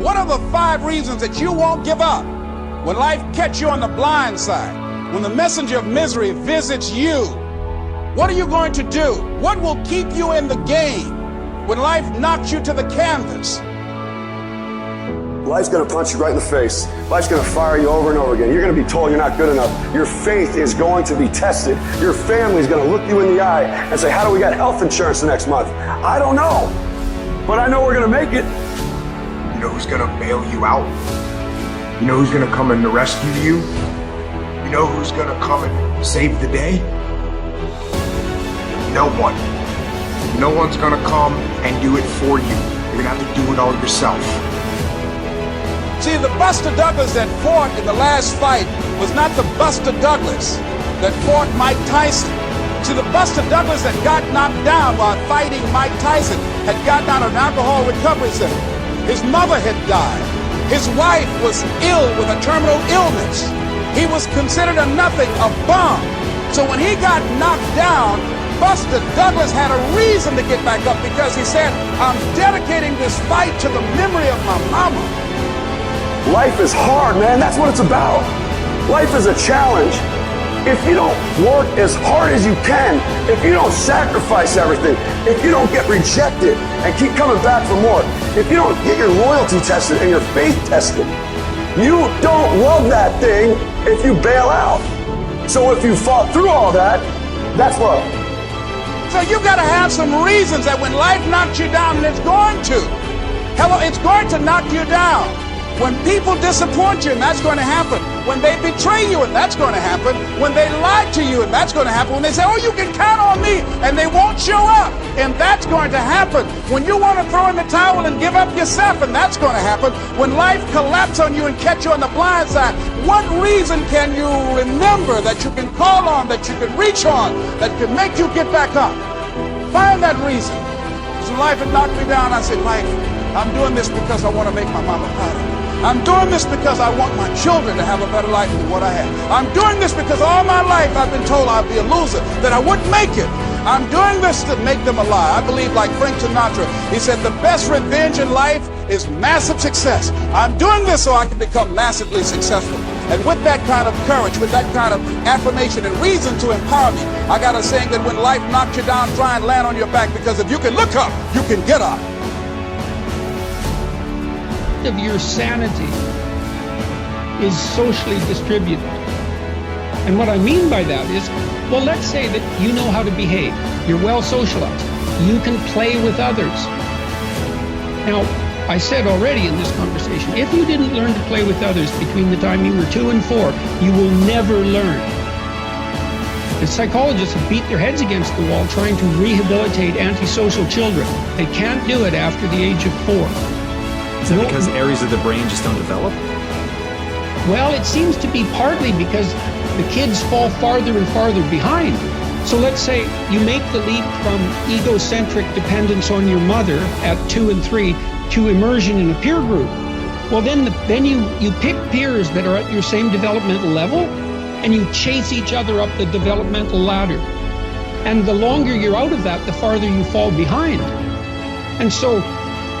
What are the 5 reasons that you won't give up when life catches you on the blind side? When the messenger of misery visits you, what are you going to do? What will keep you in the game when life knocks you to the canvas? Life's going to punch you right in the face. Life's going to fire you over and over again. You're going to be told you're not good enough. Your faith is going to be tested. Your family's going to look you in the eye and say, how do we get health insurance the next month? I don't know, but I know we're going to make it. You know who's going to bail you out? You know who's going to come and rescue you? You know who's going to come and save the day? No one. No one's going to come and do it for you. You're going to have to do it all yourself. See, the Buster Douglas that fought in the last fight was not the Buster Douglas that fought Mike Tyson. See, the Buster Douglas that got knocked down while fighting Mike Tyson had gotten out of an alcohol recovery center. His mother had died. His wife was ill with a terminal illness. He was considered a nothing, a bum. So when he got knocked down, Buster Douglas had a reason to get back up because he said, I'm dedicating this fight to the memory of my mama. Life is hard, man. That's what it's about. Life is a challenge. If you don't work as hard as you can, if you don't sacrifice everything, if you don't get rejected and keep coming back for more, if you don't get your loyalty tested and your faith tested, you don't love that thing if you bail out. So if you fought through all that, that's love. So you got to have some reasons that when life knocks you down, and it's going to. Hello, it's going to knock you down. When people disappoint you, and that's going to happen. When they betray you, and that's going to happen. When they lie to you, and that's going to happen. When they say, oh, you can count on me, and they won't show up, and that's going to happen. When you want to throw in the towel and give up yourself, and that's going to happen. When life collapses on you and catch you on the blind side, what reason can you remember that you can call on, that you can reach on, that can make you get back up? Find that reason. So life had knocked me down. I said, life, I'm doing this because I want to make my mama proud of me. I'm doing this because I want my children to have a better life than what I had. I'm doing this because all my life I've been told I'd be a loser, that I wouldn't make it. I'm doing this to make them a lie. I believe, like Frank Sinatra, he said the best revenge in life is massive success. I'm doing this so I can become massively successful. And with that kind of courage, with that kind of affirmation and reason to empower me, I got a saying that when life knocks you down, try and land on your back, because if you can look up, you can get up. Of your sanity is socially distributed. And what I mean by that is, well, let's say that you know how to behave. You're well socialized. You can play with others. Now, I said already in this conversation, if you didn't learn to play with others between the time you were 2 and 4, you will never learn. The psychologists have beat their heads against the wall trying to rehabilitate antisocial children. They can't do it after the age of 4. Is it because areas of the brain just don't develop? Well, it seems to be partly because the kids fall farther and farther behind. So let's say you make the leap from egocentric dependence on your mother at 2 and 3 to immersion in a peer group. Well, then you pick peers that are at your same developmental level, and you chase each other up the developmental ladder. And the longer you're out of that, the farther you fall behind. And so,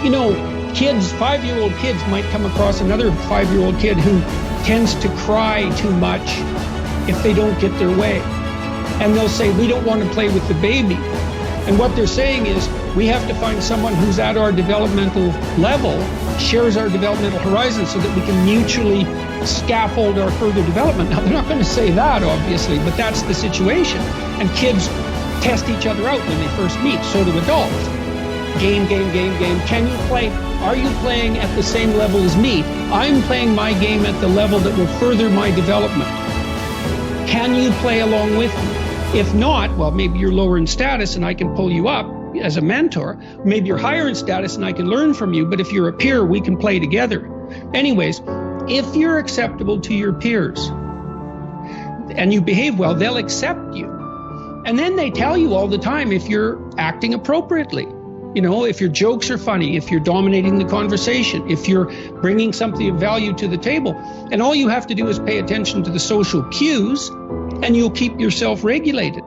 you know, kids, 5-year-old kids might come across another 5-year-old kid who tends to cry too much if they don't get their way. And they'll say, we don't want to play with the baby. And what they're saying is, we have to find someone who's at our developmental level, shares our developmental horizon, so that we can mutually scaffold our further development. Now, they're not going to say that, obviously, but that's the situation. And kids test each other out when they first meet, so do adults. Game. Can you play? Are you playing at the same level as me? I'm playing my game at the level that will further my development. Can you play along with me? If not, well, maybe you're lower in status and I can pull you up as a mentor. Maybe you're higher in status and I can learn from you, but if you're a peer, we can play together. Anyways, if you're acceptable to your peers and you behave well, they'll accept you. And then they tell you all the time if you're acting appropriately. You know, if your jokes are funny, if you're dominating the conversation, if you're bringing something of value to the table. And all you have to do is pay attention to the social cues, and you'll keep yourself regulated.